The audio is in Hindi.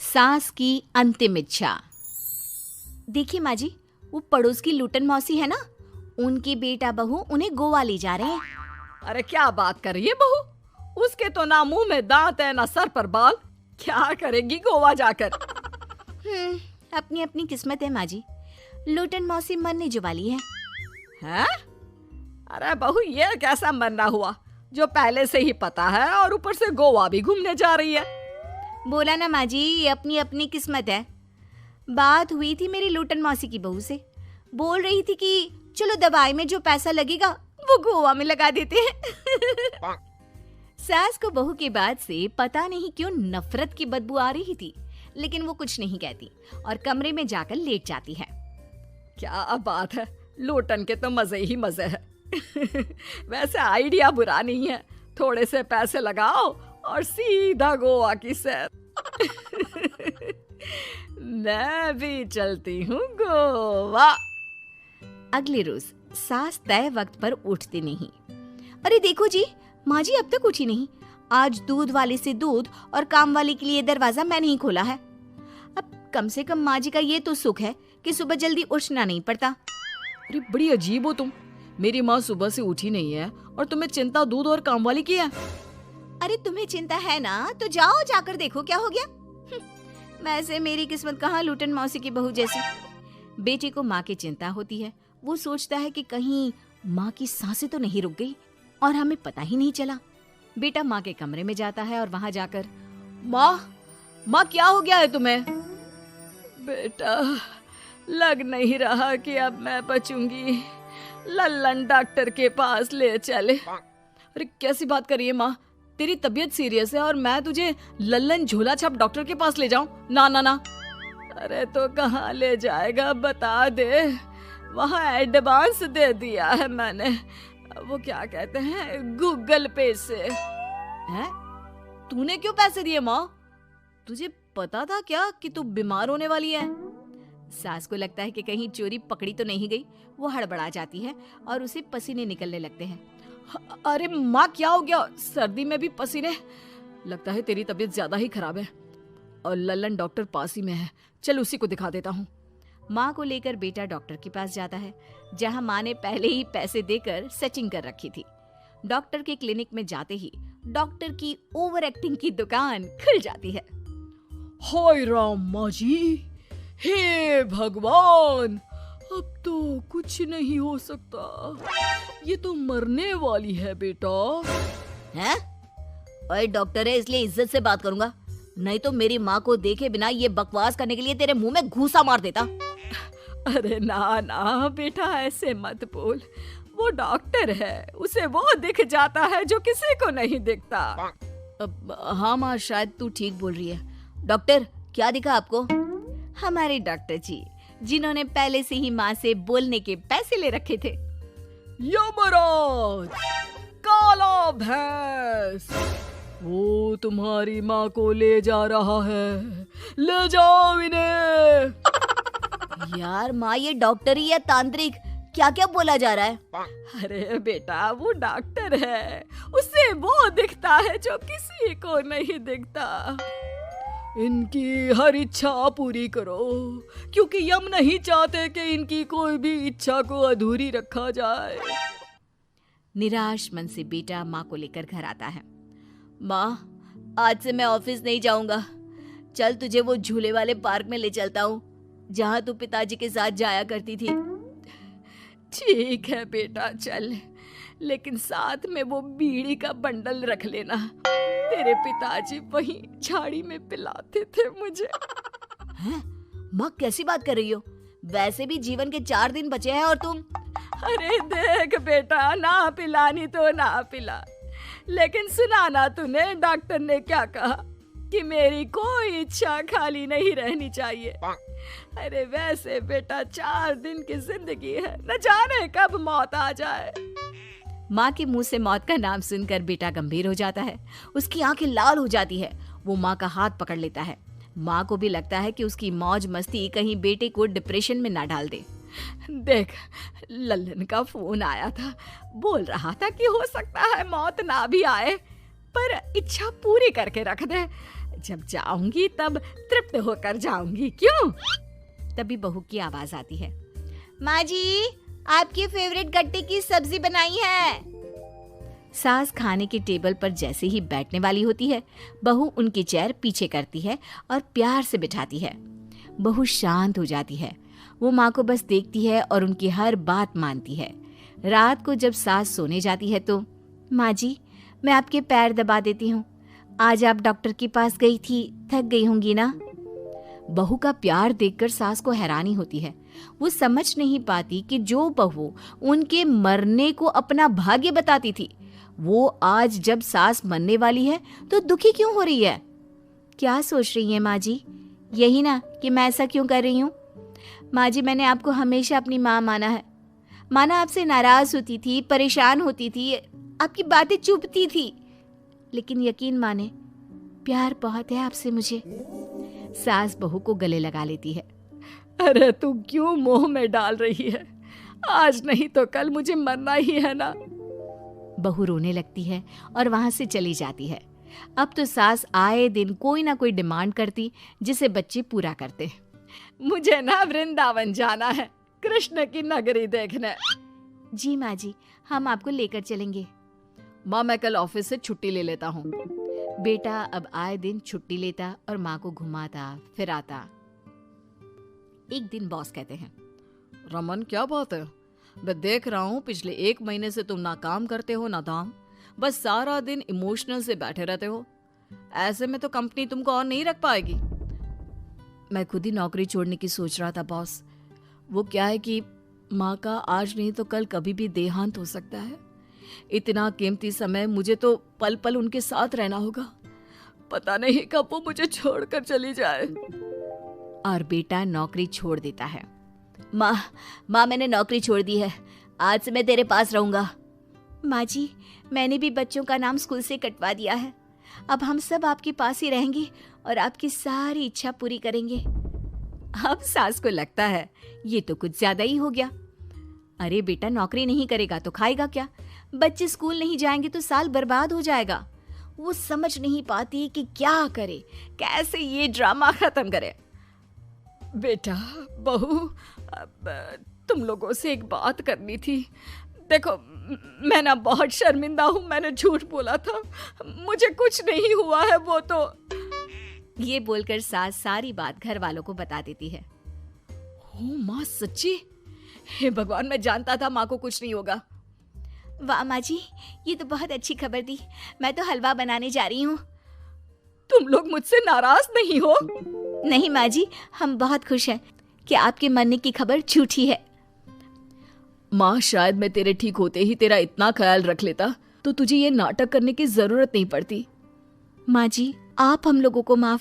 सास की अंतिम इच्छा। देखिए माँ जी, वो पड़ोस की लूटन मौसी है ना, उनकी बेटा बहू उन्हें गोवा ले जा रहे हैं। अरे क्या बात कर रही है बहू, उसके तो ना मुंह में दांत है ना सर पर बाल, क्या करेगी गोवा जाकर। अपनी अपनी किस्मत है माँ जी, लूटन मौसी मरने जो वाली है। हैं? अरे बहू, ये कैसा मरना हुआ जो पहले से ही पता है और ऊपर से गोवा भी घूमने जा रही है। बोला ना माँ जी, ये अपनी अपनी किस्मत है। बात हुई थी मेरी लूटन मौसी की बहू से, बोल रही थी कि चलो दवाई में जो पैसा लगेगा वो गोवा में लगा देते हैं। सास को बहू की बात से पता नहीं क्यों नफरत की बदबू आ रही थी, लेकिन वो कुछ नहीं कहती और कमरे में जाकर लेट जाती है। क्या बात है, लूटन के तो मजे ही मजे है। वैसे आइडिया बुरा नहीं है, थोड़े से पैसे लगाओ और सीधा गोवा की सैर। मैं भी चलती हूँ गोवा। अगले रोज सास तय वक्त पर उठती नहीं। अरे देखो जी, माँ जी अब तक उठी नहीं। आज दूध वाले से दूध और काम वाले के लिए दरवाजा मैंने ही खोला है। अब कम से कम माँ जी का ये तो सुख है कि सुबह जल्दी उठना नहीं पड़ता। अरे बड़ी अजीब हो तुम, मेरी माँ सुबह से उठी नहीं है और तुम्हें चिंता दूध और काम वाली की है। अरे तुम्हें चिंता है ना, तो जाओ जाकर देखो क्या हो गया। वैसे मेरी किस्मत कहाँ लूटन मौसी की बहू जैसी। बेटे को माँ की चिंता होती है, वो सोचता है कि कहीं माँ की सांसें तो नहीं रुक गई और हमें पता ही नहीं चला। बेटा माँ के कमरे में जाता है और वहां जाकर, माँ क्या हो गया है तुम्हें? बेटा, लग नहीं रहा कि अब मैं बचूंगी, लल्लन डॉक्टर के पास ले चले। अरे कैसी बात कर रही है माँ, तेरी तबीयत सीरियस है और मैं तुझे लल्लन झोला छाप डॉक्टर के पास ले जाऊं? ना ना ना। अरे तो कहाँ ले जाएगा बता दे, वहाँ एडवांस दे दिया है मैंने, वो क्या कहते हैं, गूगल पे से। हैं? तूने क्यों पैसे दिए माँ? तुझे पता था क्या कि तू बीमार होने वाली है? सास को लगता है कि कहीं चोरी पकड़ी तो नहीं गई। वो हड़बड़ा जाती है और उसे पसीने निकलने लगते हैं। अरे माँ क्या हो गया, सर्दी में भी पसीने? लगता है तेरी तबीयत ज्यादा ही खराब है और लल्लन डॉक्टर पास ही में है, चल उसी को दिखा देता हूँ। माँ को लेकर बेटा डॉक्टर के पास जाता है, जहाँ माँ ने पहले ही पैसे देकर सेटिंग कर रखी थी। डॉक्टर के क्लिनिक में जाते ही डॉक्टर की ओवर एक्टिंग की दुकान खुल जाती है। हाय राम माँ जी, हे भगवान, अब तो कुछ नहीं हो सकता, ये तो मरने वाली है बेटा। हैं? ओए डॉक्टर है इसलिए इज्जत से बात करूंगा, नहीं तो मेरी माँ को देखे बिना ये बकवास करने के लिए तेरे मुंह में घूसा मार देता। अरे ना ना बेटा, ऐसे मत बोल, वो डॉक्टर है, उसे वो दिख जाता है जो किसी को नहीं दिखता। हाँ माँ, शायद तू ठीक बोल रही है। डॉक्टर क्या दिखा आपको? हमारे डॉक्टर जी, जिन्होंने पहले से ही माँ से बोलने के पैसे ले रखे थे। यमराज, काला भैंस, वो तुम्हारी माँ को ले जा रहा है, ले जाओ इन्हें। यार माँ, ये डॉक्टर ही है तांत्रिक, क्या क्या बोला जा रहा है? अरे बेटा, वो डॉक्टर है, उसे वो दिखता है जो किसी को नहीं दिखता। इनकी हर इच्छा पूरी करो, क्योंकि यम नहीं चाहते कि इनकी कोई भी इच्छा को अधूरी रखा जाए। निराश मन से बेटा माँ को लेकर घर आता है। माँ, आज से मैं ऑफिस नहीं जाऊंगा, चल तुझे वो झूले वाले पार्क में ले चलता हूँ जहाँ तू पिताजी के साथ जाया करती थी। ठीक है बेटा चल, लेकिन साथ में वो बीड़ी का बंडल रख लेना, तेरे पिताजी वहीं झाड़ी में पिलाते थे मुझे। हैं? माँ कैसी बात कर रही हो? वैसे भी जीवन के 4 दिन बचे हैं और तुम। अरे देख बेटा, ना पिलानी तो ना पिला, लेकिन सुना ना तूने डॉक्टर ने क्या कहा कि मेरी कोई इच्छा खाली नहीं रहनी चाहिए। अरे वैसे बेटा 4 दिन की जिंदगी है, न जाने कब मौत आ जाए। माँ के मुंह से मौत का नाम सुनकर बेटा गंभीर हो जाता है, उसकी आंखें लाल हो जाती है। वो माँ का हाथ पकड़ लेता है। माँ को भी लगता है कि उसकी मौज मस्ती कहीं बेटे को डिप्रेशन में ना डाल दे। देख, लल्लन का फोन आया था, बोल रहा था कि हो सकता है मौत ना भी आए, पर इच्छा पूरी करके रख दे। जब जाऊंगी तब तृप्त होकर जाऊंगी, क्यों? तभी बहू की आवाज आती है, माँ जी आपकी फेवरेट गट्टे की सब्जी बनाई है। सास खाने के टेबल पर जैसे ही बैठने वाली होती है, बहू उनकी चेयर पीछे करती है और प्यार से बिठाती है। बहू शांत हो जाती है। वो माँ को बस देखती है और उनकी हर बात मानती है। रात को जब सास सोने जाती है तो, माँ जी मैं आपके पैर दबा देती हूँ, आज आप डॉक्टर के पास गई थी, थक गई होंगी ना। बहू का प्यार देखकर सास को हैरानी होती है। वो समझ नहीं पाती कि जो बहू उनके मरने को अपना भाग्य बताती थी, वो आज जब सास मरने वाली है तो दुखी क्यों हो रही है। क्या सोच रही है माँ जी? यही ना कि मैं ऐसा क्यों कर रही हूँ। माँ जी मैंने आपको हमेशा अपनी माँ माना है। माना आपसे नाराज होती थी, परेशान होती थी, आपकी बातें चुभती थी, लेकिन यकीन माने प्यार बहुत है आपसे मुझे। सास बहू को गले लगा लेती है। अरे तू क्यों मोह में डाल रही है? आज नहीं तो कल मुझे मरना ही है ना। बहू रोने लगती है और वहां से चली जाती है। अब तो सास आए दिन कोई ना कोई डिमांड करती जिसे बच्चे पूरा करते। मुझे ना वृंदावन जाना है, कृष्ण की नगरी देखने। जी माँ जी हम आपको लेकर चलेंगे। माँ मैं कल ऑफिस से छुट्टी ले लेता हूँ। बेटा अब आए दिन छुट्टी लेता और माँ को घुमाता फिराता। एक दिन बॉस कहते हैं, रमन क्या बात है? मैं देख रहा हूँ पिछले 1 महीने से तुम ना काम करते हो ना दाम, बस सारा दिन इमोशनल से बैठे रहते हो। ऐसे में तो कंपनी तुमको और नहीं रख पाएगी। मैं खुद ही नौकरी छोड़ने की सोच रहा था बॉस। वो क्या है कि माँ का आज नहीं तो कल कभी भी देहांत हो सकता है। इतना कीमती समय मुझे तो पल पल उनके साथ रहना होगा। पता नहीं कब वो मुझे छोड़कर चली जाए। और बेटा नौकरी छोड़ देता है। माँ मैंने नौकरी छोड़ दी है, आज से मैं तेरे पास रहूंगा। माँ जी मैंने भी बच्चों का नाम स्कूल से कटवा दिया है, अब हम सब आपके पास ही रहेंगे और आपकी सारी इच्छा पूरी करेंगे। अब सास को लगता है ये तो कुछ ज्यादा ही हो गया। अरे बेटा नौकरी नहीं करेगा तो खाएगा क्या? बच्चे स्कूल नहीं जाएंगे तो साल बर्बाद हो जाएगा। वो समझ नहीं पाती कि क्या करे, कैसे ये ड्रामा खत्म करे। बेटा बहू तुम लोगों से एक बात करनी थी। देखो मैं ना बहुत शर्मिंदा हूँ, मैंने झूठ बोला था, मुझे कुछ नहीं हुआ है। वो तो ये बोलकर सास सारी बात घर वालों को बता देती है। ओ माँ सच्ची? हे भगवान मैं जानता था माँ को कुछ नहीं होगा। वाह माँ जी ये तो बहुत अच्छी खबर दी। मैं तो हलवा बनाने जा रही हूँ। तुम लोग मुझसे नाराज नहीं हो? नहीं माँ जी हम बहुत खुश हैं कि आपके मरने की खबर झूठी है। माँ शायद मैं तेरे ठीक होते ही तेरा इतना ख्याल रख लेता तो तुझे ये नाटक करने की जरूरत नहीं पड़ती। माँ जी आप हम लोगों को माफ